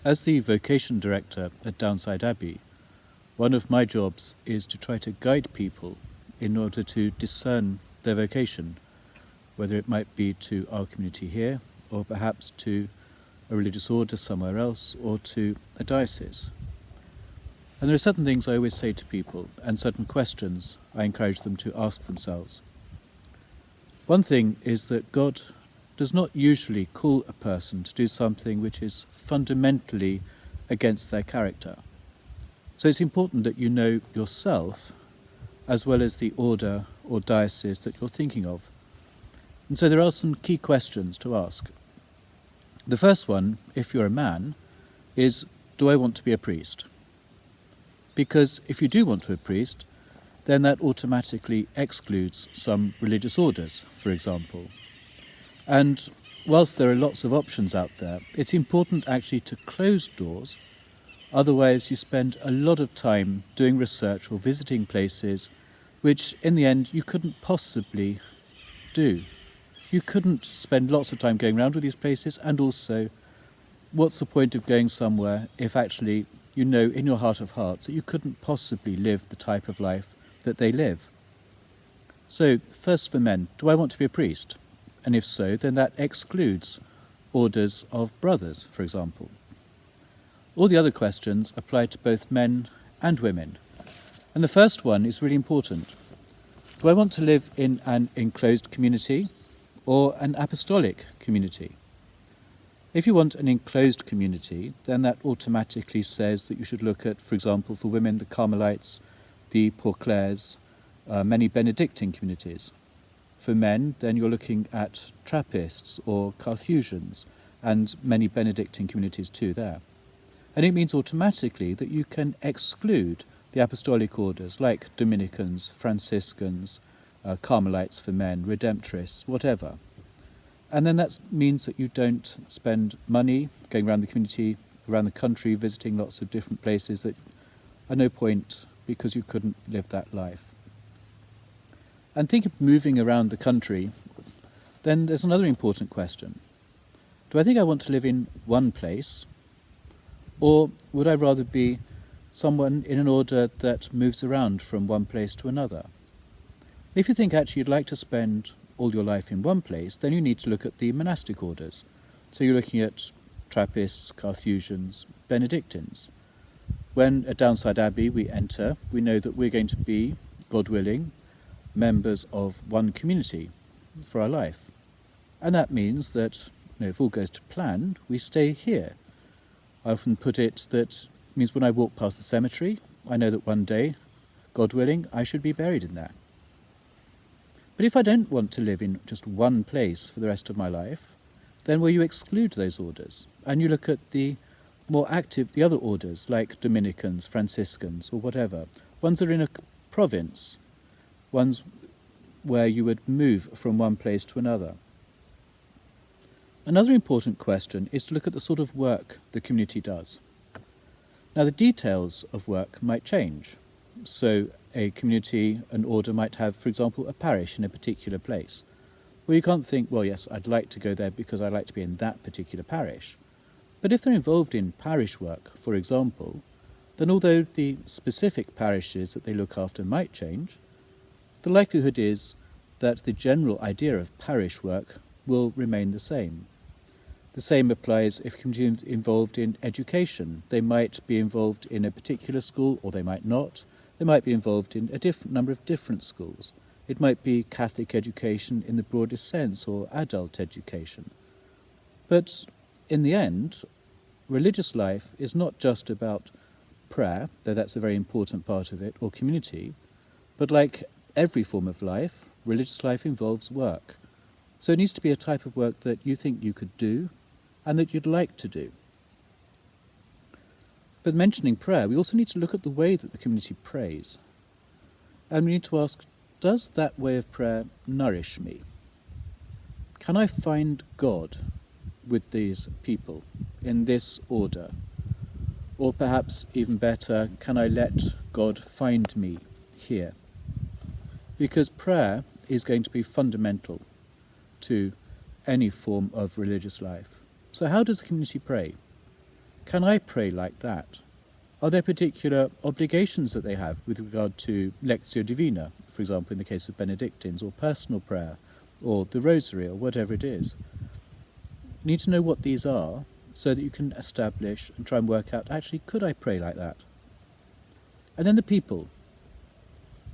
As the Vocation Director at Downside Abbey, one of my jobs is to try to guide people in order to discern their vocation, whether it might be to our community here, or perhaps to a religious order somewhere else, or to a diocese. And there are certain things I always say to people, and certain questions I encourage them to ask themselves. One thing is that God does not usually call a person to do something which is fundamentally against their character. So it's important that you know yourself as well as the order or diocese that you're thinking of. And so there are some key questions to ask. The first one, if you're a man, is, do I want to be a priest? Because if you do want to be a priest, then that automatically excludes some religious orders, for example. And whilst there are lots of options out there, it's important actually to close doors. Otherwise, you spend a lot of time doing research or visiting places which, in the end, you couldn't possibly do. You couldn't spend lots of time going around with these places, and also, what's the point of going somewhere if actually you know in your heart of hearts that you couldn't possibly live the type of life that they live? So, first for men, do I want to be a priest? And if so, then that excludes orders of brothers, for example. All the other questions apply to both men and women. And the first one is really important. Do I want to live in an enclosed community or an apostolic community? If you want an enclosed community, then that automatically says that you should look at, for example, for women, the Carmelites, the Poor Clares, many Benedictine communities. For men, then you're looking at Trappists or Carthusians, and many Benedictine communities too there. And it means automatically that you can exclude the apostolic orders like Dominicans, Franciscans, Carmelites for men, Redemptorists, whatever. And then that means that you don't spend money going around the community, around the country, visiting lots of different places that are no point because you couldn't live that life. And think of moving around the country, then there's another important question. Do I think I want to live in one place, or would I rather be someone in an order that moves around from one place to another? If you think actually you'd like to spend all your life in one place, then you need to look at the monastic orders. So you're looking at Trappists, Carthusians, Benedictines. When at Downside Abbey we enter, we know that we're going to be, God willing, members of one community for our life. And that means that, if all goes to plan, we stay here. I often put it that means when I walk past the cemetery, I know that one day, God willing, I should be buried in there. But if I don't want to live in just one place for the rest of my life, then you exclude those orders, and you look at the more active, the other orders, like Dominicans, Franciscans, or whatever, ones that are in a province, ones where you would move from one place to another. Another important question is to look at the sort of work the community does. Now, the details of work might change. So a community, an order might have, for example, a parish in a particular place. Well, you can't think, well, yes, I'd like to go there because I'd like to be in that particular parish. But if they're involved in parish work, for example, then although the specific parishes that they look after might change, the likelihood is that the general idea of parish work will remain the same. The same applies if communities are involved in education. They might be involved in a particular school, or they might not. They might be involved in a different number of different schools. It might be Catholic education in the broadest sense, or adult education. But in the end, religious life is not just about prayer, though that's a very important part of it, or community, but like every form of life, religious life involves work. So it needs to be a type of work that you think you could do and that you'd like to do. But mentioning prayer, we also need to look at the way that the community prays. And we need to ask, does that way of prayer nourish me? Can I find God with these people in this order? Or perhaps even better, can I let God find me here? Because prayer is going to be fundamental to any form of religious life. So how does the community pray? can I pray like that? Are there particular obligations that they have with regard to Lectio Divina, for example, in the case of Benedictines, or personal prayer, or the Rosary, or whatever it is? You need to know what these are so that you can establish and try and work out, actually, could I pray like that? And then the people.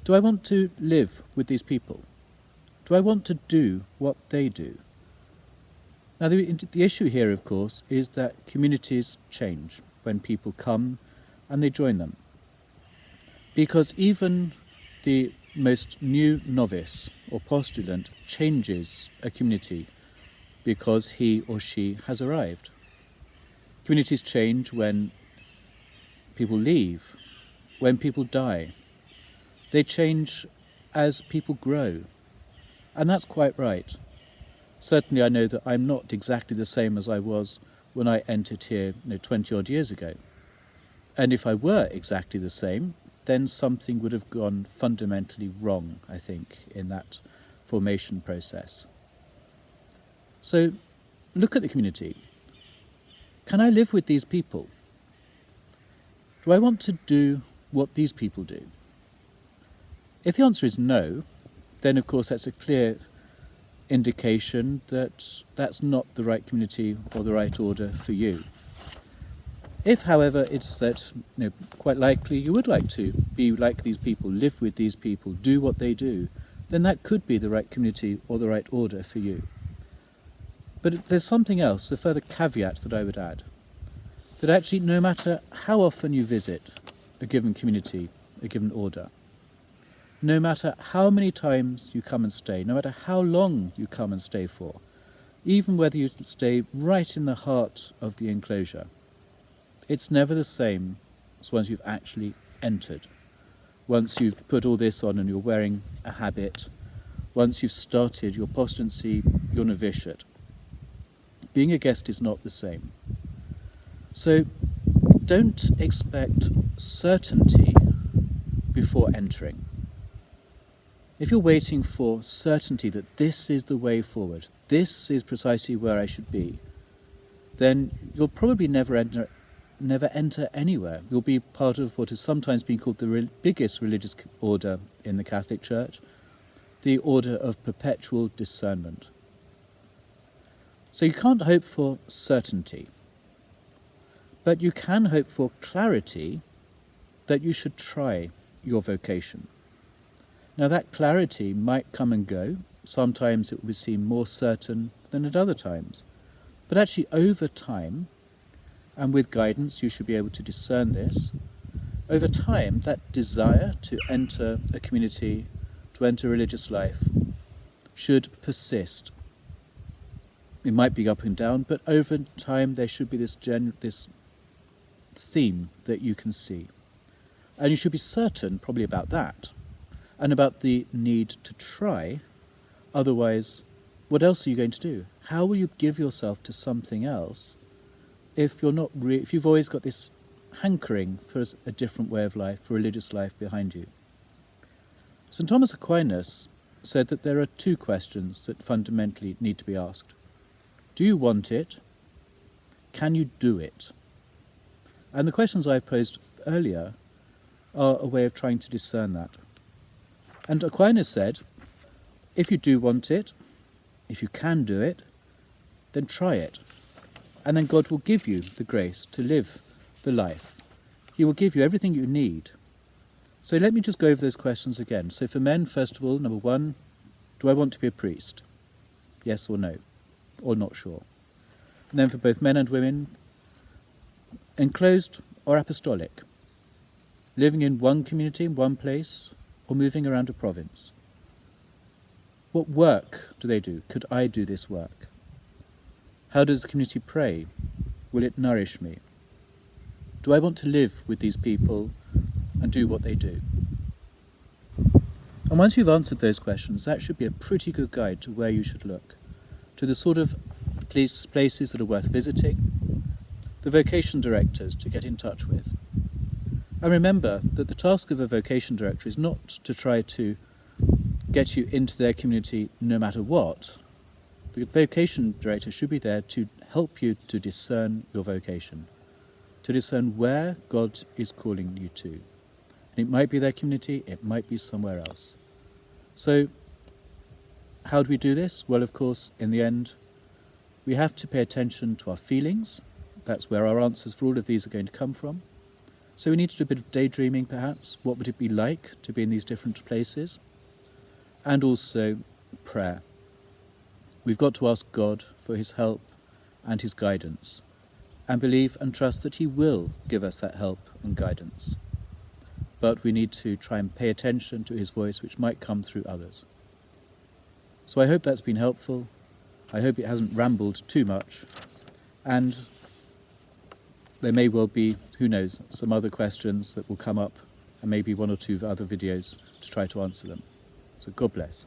Do I want to live with these people? Do I want to do what they do? Now, the issue here, of course, is that communities change when people come and they join them. Because even the most new novice or postulant changes a community because he or she has arrived. Communities change when people leave, when people die. They change as people grow. And that's quite right. Certainly I know that I'm not exactly the same as I was when I entered here 20 odd years ago. And if I were exactly the same, then something would have gone fundamentally wrong, I think, in that formation process. So look at the community. Can I live with these people? Do I want to do what these people do? If the answer is no, then of course that's a clear indication that that's not the right community or the right order for you. If, however, it's that quite likely you would like to be like these people, live with these people, do what they do, then that could be the right community or the right order for you. But there's something else, a further caveat that I would add, that actually no matter how often you visit a given community, a given order, no matter how many times you come and stay, no matter how long you come and stay for, even whether you stay right in the heart of the enclosure, it's never the same as once you've actually entered. Once you've put all this on and you're wearing a habit, once you've started your postulancy, your novitiate. Being a guest is not the same. So don't expect certainty before entering. If you're waiting for certainty that this is the way forward, this is precisely where I should be, then you'll probably never enter anywhere. You'll be part of what has sometimes been called the biggest religious order in the Catholic Church, the order of perpetual discernment. So you can't hope for certainty, but you can hope for clarity that you should try your vocation. Now that clarity might come and go. Sometimes it will seem more certain than at other times. But actually over time, and with guidance, you should be able to discern this. Over time, that desire to enter a community, to enter religious life, should persist. It might be up and down, but over time there should be this theme that you can see. And you should be certain probably about that, and about the need to try. Otherwise, what else are you going to do? How will you give yourself to something else if you're not if you've always got this hankering for a different way of life, for religious life behind you? St. Thomas Aquinas said that there are two questions that fundamentally need to be asked. Do you want it? Can you do it? And the questions I've posed earlier are a way of trying to discern that. And Aquinas said, if you do want it, if you can do it, then try it. And then God will give you the grace to live the life. He will give you everything you need. So let me just go over those questions again. So for men, first of all, number one, do I want to be a priest? Yes or no? Or not sure. And then for both men and women, enclosed or apostolic? Living in one community, in one place, or moving around a province? What work do they do? Could I do this work? How does the community pray? Will it nourish me? Do I want to live with these people and do what they do? And once you've answered those questions, that should be a pretty good guide to where you should look, to the sort of places that are worth visiting, the vocation directors to get in touch with. And remember that the task of a vocation director is not to try to get you into their community no matter what. The vocation director should be there to help you to discern your vocation. to discern where God is calling you to. And it might be their community, it might be somewhere else. So, how do we do this? Well, of course, in the end, we have to pay attention to our feelings. That's where our answers for all of these are going to come from. So we need to do a bit of daydreaming, perhaps. What would it be like to be in these different places? And also prayer. We've got to ask God for his help and his guidance, and believe and trust that he will give us that help and guidance. But we need to try and pay attention to his voice, which might come through others. So I hope that's been helpful. I hope it hasn't rambled too much. And there may well be, who knows, some other questions that will come up, and maybe one or two other videos to try to answer them. So God bless.